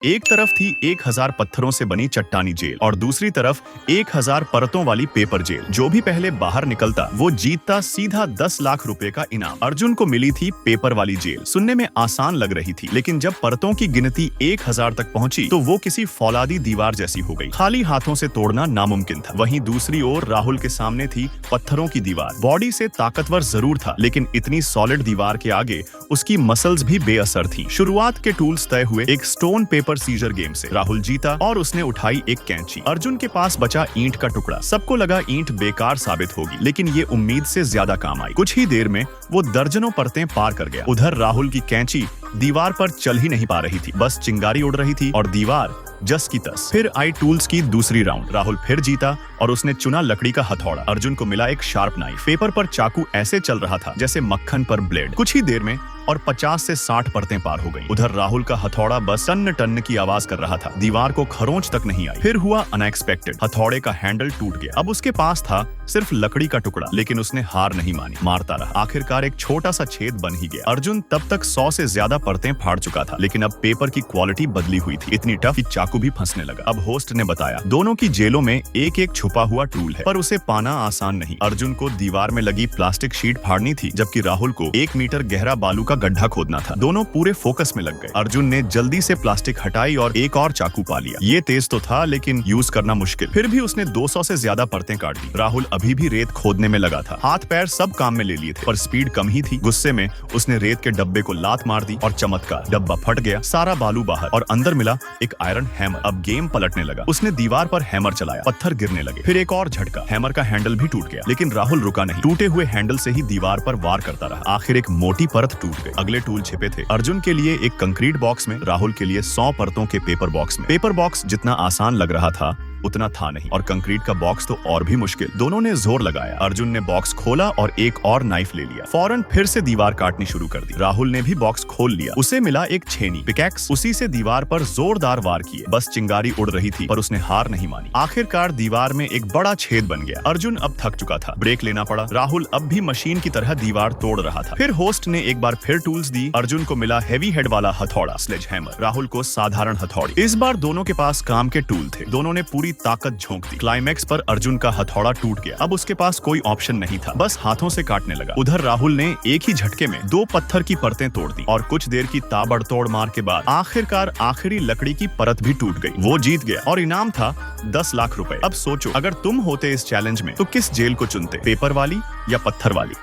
एक तरफ थी 1000 पत्थरों से बनी चट्टानी जेल और दूसरी तरफ 1000 परतों वाली पेपर जेल। जो भी पहले बाहर निकलता वो जीतता सीधा 10 लाख रुपए का इनाम। अर्जुन को मिली थी पेपर वाली जेल। सुनने में आसान लग रही थी, लेकिन जब परतों की गिनती 1000 तक पहुंची तो वो किसी फौलादी दीवार जैसी हो गई। खाली हाथों से तोड़ना नामुमकिन था। वहीं दूसरी ओर राहुल के सामने थी पत्थरों की दीवार। बॉडी से ताकतवर जरूर था, लेकिन इतनी सॉलिड दीवार के आगे उसकी मसल्स भी बेअसर थी। शुरुआत के टूल्स तय हुए एक स्टोन पेपर सीजर गेम से। राहुल जीता और उसने उठाई एक कैंची। अर्जुन के पास बचा ईंट का टुकड़ा। सबको लगा ईंट बेकार साबित होगी, लेकिन ये उम्मीद से ज्यादा काम आई। कुछ ही देर में वो दर्जनों परतें पार कर गया। उधर राहुल की कैंची दीवार पर चल ही नहीं पा रही थी, बस चिंगारी उड़ रही थी और दीवार जस की तस। फिर आई टूल्स की दूसरी राउंड। राहुल फिर जीता और उसने चुना लकड़ी का हथौड़ा। अर्जुन को मिला एक शार्प नाइफ। पेपर पर चाकू ऐसे चल रहा था जैसे मक्खन पर ब्लेड। कुछ ही देर में और 50 से 60 परतें पार हो गईं। उधर राहुल का हथौड़ा बस टन टन की आवाज कर रहा था। दीवार को खरोंच तक नहीं आई। फिर हुआ अनएक्सपेक्टेड। हथौड़े का हैंडल टूट गया। अब उसके पास था सिर्फ लकड़ी का टुकड़ा, लेकिन उसने हार नहीं मानी। मारता रहा। आखिरकार एक छोटा सा छेद बन ही गया। अर्जुन तब तक 100 से ज्यादा परतें फाड़ चुका था, लेकिन अब पेपर की क्वालिटी बदली हुई थी। इतनी टफ कि चाकू भी फंसने लगा। अब होस्ट ने बताया दोनों की जेलों में एक एक छुपा हुआ टूल है, पर उसे पाना आसान नहीं। अर्जुन को दीवार में लगी प्लास्टिक शीट फाड़नी थी, जबकि राहुल को 1 मीटर गहरा बालू का गड्ढा खोदना था। दोनों पूरे फोकस में लग गए। अर्जुन ने जल्दी से प्लास्टिक हटाई और एक और चाकू पा लिया। ये तेज तो था, लेकिन यूज करना मुश्किल। फिर भी उसने 200 से ज्यादा परतें काट दी। राहुल अभी भी रेत खोदने में लगा था। हाथ पैर सब काम में ले लिए थे, पर स्पीड कम ही थी। गुस्से में उसने रेत के डब्बे को लात मार दी और चमत्कार, डब्बा फट गया। सारा बालू बाहर और अंदर मिला एक आयरन हैमर। अब गेम पलटने लगा। उसने दीवार पर हैमर चलाया, पत्थर गिरने लगे। फिर एक और झटका, हैमर का हैंडल भी टूट गया, लेकिन राहुल रुका नहीं। टूटे हुए हैंडल से ही दीवार पर वार करता रहा। आखिर एक मोटी परत टूट गई। अगले टूल छिपे थे। अर्जुन के लिए एक कंक्रीट बॉक्स में, राहुल के लिए 100 परतों के पेपर बॉक्स में। पेपर बॉक्स जितना आसान लग रहा था उतना था नहीं, और कंक्रीट का बॉक्स तो और भी मुश्किल। दोनों ने जोर लगाया। अर्जुन ने बॉक्स खोला और एक और नाइफ ले लिया। फौरन फिर से दीवार काटनी शुरू कर दी। राहुल ने भी बॉक्स खोल लिया। उसे मिला एक छेनी, पिकैक्स। उसी से दीवार पर जोरदार वार किए। बस चिंगारी उड़ रही थी, पर उसने हार नहीं मानी। आखिरकार दीवार में एक बड़ा छेद बन गया। अर्जुन अब थक चुका था, ब्रेक लेना पड़ा। राहुल अब भी मशीन की तरह दीवार तोड़ रहा था। फिर होस्ट ने एक बार फिर टूल्स दी। अर्जुन को मिला हेवी हेड वाला हथौड़ा, स्लेज हैमर। राहुल को साधारण हथौड़ी। इस बार दोनों के पास काम के टूल थे। दोनों ने पूरी ताकत झोंक दी। क्लाइमैक्स पर अर्जुन का हथौड़ा टूट गया। अब उसके पास कोई ऑप्शन नहीं था, बस हाथों से काटने लगा। उधर राहुल ने एक ही झटके में 2 पत्थर की परतें तोड़ दी और कुछ देर की ताबड़तोड़ मार के बाद आखिरकार आखिरी लकड़ी की परत भी टूट गई। वो जीत गया और इनाम था 10 लाख रुपए। अब सोचो, अगर तुम होते इस चैलेंज में तो किस जेल को चुनते, पेपर वाली या पत्थर वाली?